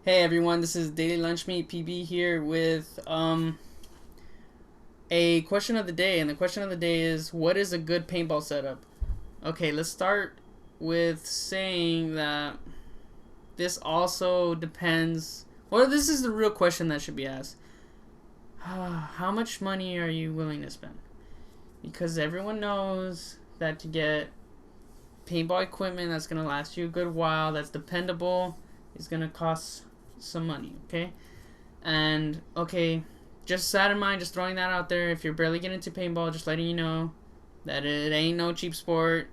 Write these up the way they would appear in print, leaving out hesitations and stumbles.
Hey everyone, this is DailyLunchMeatPb here with a question of the day, and the question of the day is, what is a good paintball setup? Okay, let's start with saying that this also depends, or this is the real question that should be asked. How much money are you willing to spend? Because everyone knows that to get paintball equipment that's going to last you a good while, that's dependable, is going to cost some money, okay? And, okay, just that in mind, just throwing that out there, if you're barely getting into paintball, just letting you know that it ain't no cheap sport.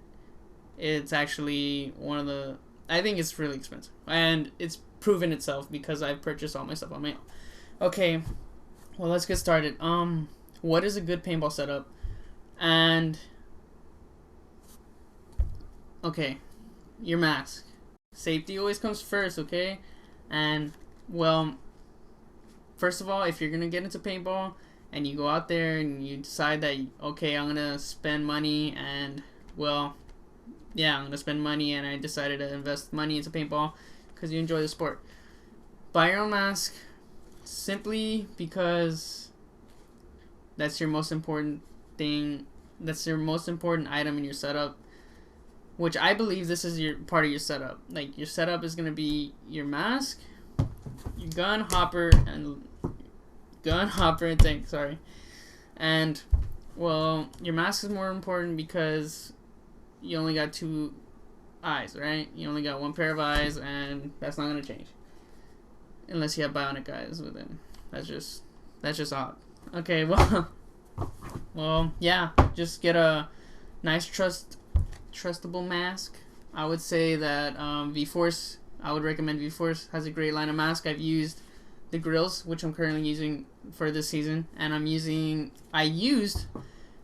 It's actually one of the, I think it's really expensive, and it's proven itself because I've purchased all my stuff on my own. Okay, well, let's get started. What is a good paintball setup? And okay, your mask. Safety always comes first, okay? And, well, first of all, if you're gonna get into paintball and you go out there and you decide that, okay, I'm gonna spend money, and, well, yeah, I'm gonna spend money, and I decided to invest money into paintball because you enjoy the sport, buy your own mask, simply because that's your most important thing. That's your most important item in your setup, which I believe this is your part of your setup. Like, your setup is gonna be your mask, your gun, hopper, and tank. Sorry, and, well, your mask is more important because you only got two eyes, right? You only got one pair of eyes, and that's not gonna change unless you have bionic eyes within. That's just odd. Okay, well, yeah, just get a nice trustable mask. I would say that V-Force, I would recommend V-Force, has a great line of masks. I've used the grills, which I'm currently using for this season, and I used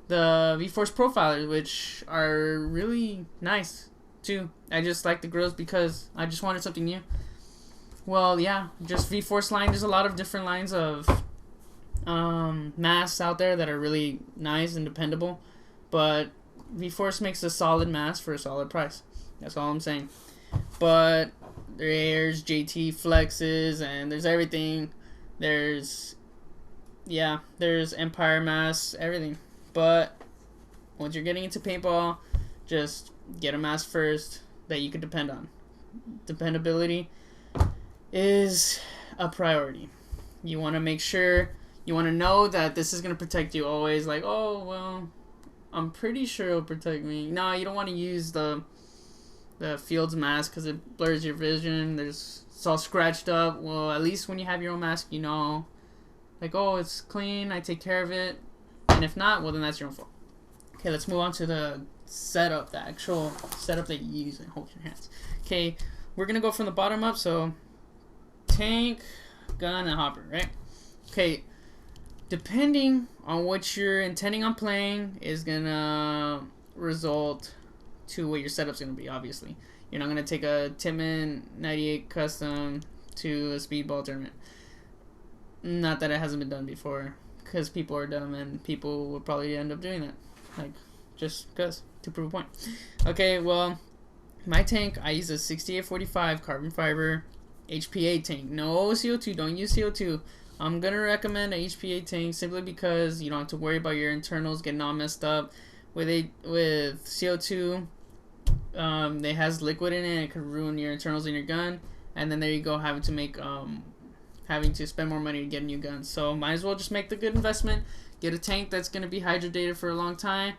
the V-Force profilers, which are really nice too. I just like the grills because I just wanted something new. Well, yeah, just V-Force line. There's a lot of different lines of masks out there that are really nice and dependable, but V-Force makes a solid mask for a solid price. That's all I'm saying. But there's JT Flexes, and there's everything. There's Empire masks, everything. But once you're getting into paintball, just get a mask first that you can depend on. Dependability is a priority. You want to make sure, you want to know that this is going to protect you always. Like, oh, well, I'm pretty sure it'll protect me. No, you don't want to use the Field's mask because it blurs your vision. It's all scratched up. Well, at least when you have your own mask, you know, like, oh, it's clean, I take care of it. And if not, well, then that's your own fault. Okay, let's move on to the setup, the actual setup that you use and hold your hands. Okay, we're going to go from the bottom up. So, tank, gun, and hopper, right? Okay, depending on what you're intending on playing is going to result to what your setup's going to be, obviously. You're not going to take a Tippmann 98 custom to a speedball tournament. Not that it hasn't been done before, because people are dumb and people will probably end up doing that. Like, just because, to prove a point. Okay, well, my tank, I use a 6845 carbon fiber HPA tank. No CO2, don't use CO2. I'm going to recommend a HPA tank simply because you don't have to worry about your internals getting all messed up. With CO2, it has liquid in it. It could ruin your internals in your gun, and then there you go, having to spend more money to get a new gun. So might as well just make the good investment. Get a tank that's going to be hydrodated for a long time.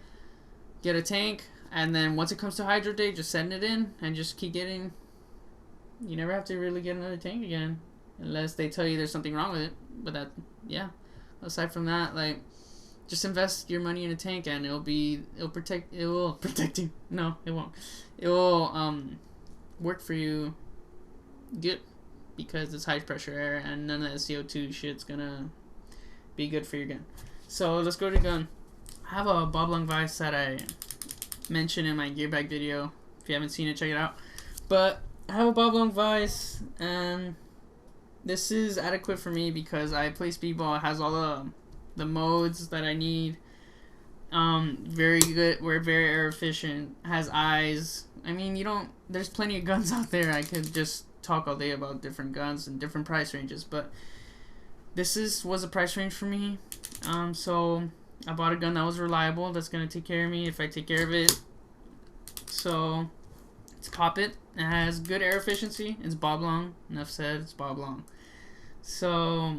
Get a tank, and then once it comes to hydrodate, just send it in and just keep getting. You never have to really get another tank again unless they tell you there's something wrong with it. But that, yeah, aside from that, like, just invest your money in a tank, and it will protect you. No, it won't. It will work for you good because it's high pressure air, and none of that CO2 shit's gonna be good for your gun. So let's go to the gun. I have a Bob Long vise that I mentioned in my gear bag video. If you haven't seen it, check it out. But I have a Bob Long vise, and this is adequate for me because I play speedball. It has all the modes that I need. Very good. We're very air efficient. Has eyes. I mean, there's plenty of guns out there I could just talk all day about different guns and different price ranges, but this was a price range for me. So I bought a gun that was reliable, that's gonna take care of me if I take care of it. So it's Qotd. It has good air efficiency. It's bob long. Enough said. It's bob long. So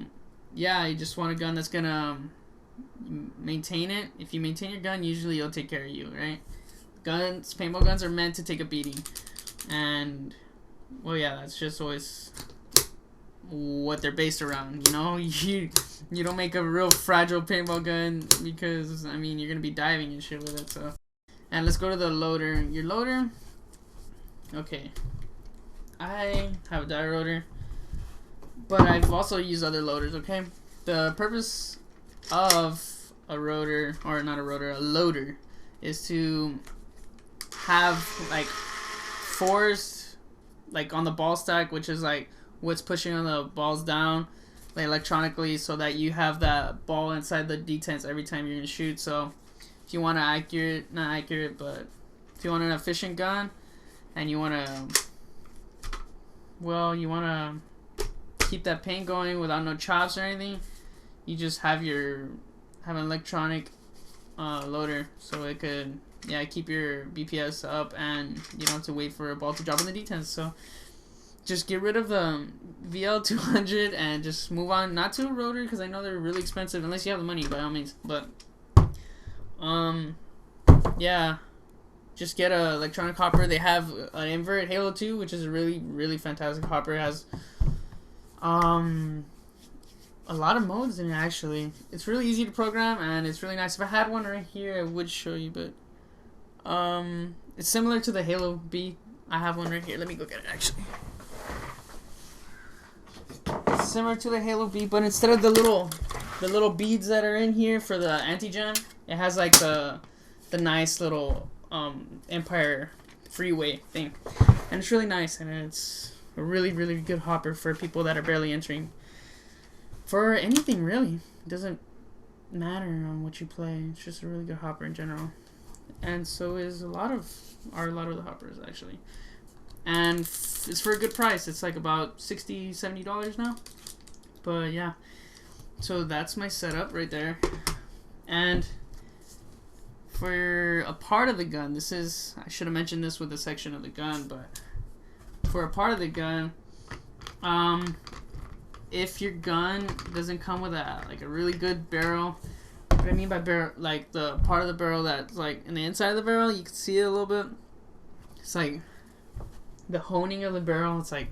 yeah, you just want a gun that's gonna maintain it. If you maintain your gun, usually it'll take care of you, right? Paintball guns are meant to take a beating, and well, yeah, that's just always what they're based around. You know, you don't make a real fragile paintball gun because I mean you're gonna be diving and shit with it. So, and let's go to the loader. Your loader. Okay, I have a die rotor, but I've also used other loaders. Okay, the purpose of a rotor, or not a rotor, a loader, is to have like force like on the ball stack, which is like what's pushing on the balls down like electronically, so that you have that ball inside the detents every time you're gonna shoot. So if you want an not accurate, but if you want an efficient gun and you want to keep that paint going without no chops or anything, you just have an electronic loader, so it could keep your BPS up and you don't have to wait for a ball to drop in the detents. So just get rid of the VL200 and just move on, not to a rotor because I know they're really expensive unless you have the money, by all means. But yeah, just get a electronic hopper. They have an invert Halo 2, which is a really fantastic hopper. It has a lot of modes in it, actually. It's really easy to program and it's really nice. If I had one right here, I would show you, but it's similar to the Halo B. I have one right here. Let me go get it, actually. It's similar to the Halo B, but instead of the little beads that are in here for the anti-jam, it has like the nice little Empire freeway thing, and it's really nice, and it's a really good hopper for people that are barely entering. For anything really, it doesn't matter on what you play. It's just a really good hopper in general, and so is a lot of the hoppers actually. And it's for a good price. It's like about $60-$70 now. But yeah, so that's my setup right there. And for a part of the gun, I should have mentioned this with the section of the gun, but for a part of the gun, if your gun doesn't come with a really good barrel, what I mean by barrel, like the part of the barrel that's like in the inside of the barrel, you can see it a little bit. It's like the honing of the barrel. It's like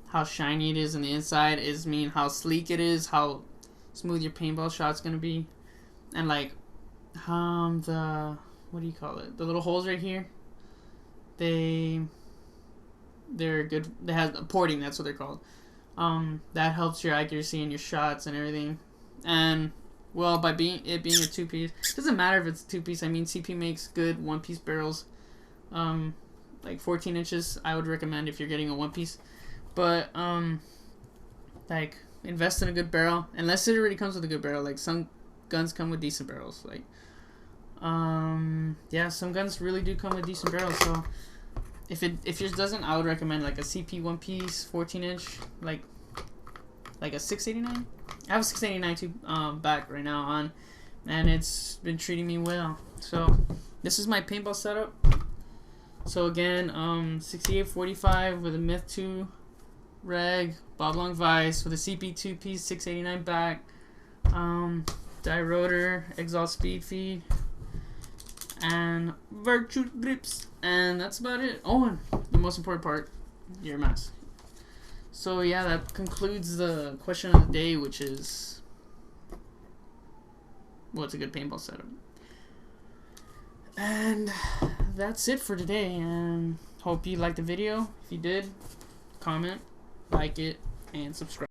how shiny it is on the inside is mean how sleek it is, how smooth your paintball shot's gonna be, and like the what do you call it? The little holes right here. They're good. They have a porting. That's what they're called. That helps your accuracy and your shots and everything. And well, by being a two-piece, it doesn't matter if it's a two-piece. I mean, CP makes good one-piece barrels. Like 14 inches, I would recommend if you're getting a one-piece. But like invest in a good barrel, unless it already comes with a good barrel. Like some guns come with decent barrels. Like yeah, some guns really do come with decent barrels. So if yours doesn't, I would recommend like a CP one-piece 14-inch, like a 689. I have a 689 too back right now on, and it's been treating me well. So this is my paintball setup. So again, 6845 with a Myth 2 reg, bob long vise with a CP 2-piece 689 back, die rotor, exhaust speed feed, and virtue grips, and that's about it. Oh, and the most important part, your mask. So yeah, that concludes the question of the day, which is, what's a good paintball setup? And that's it for today, and hope you liked the video. If you did, comment, like it, and subscribe.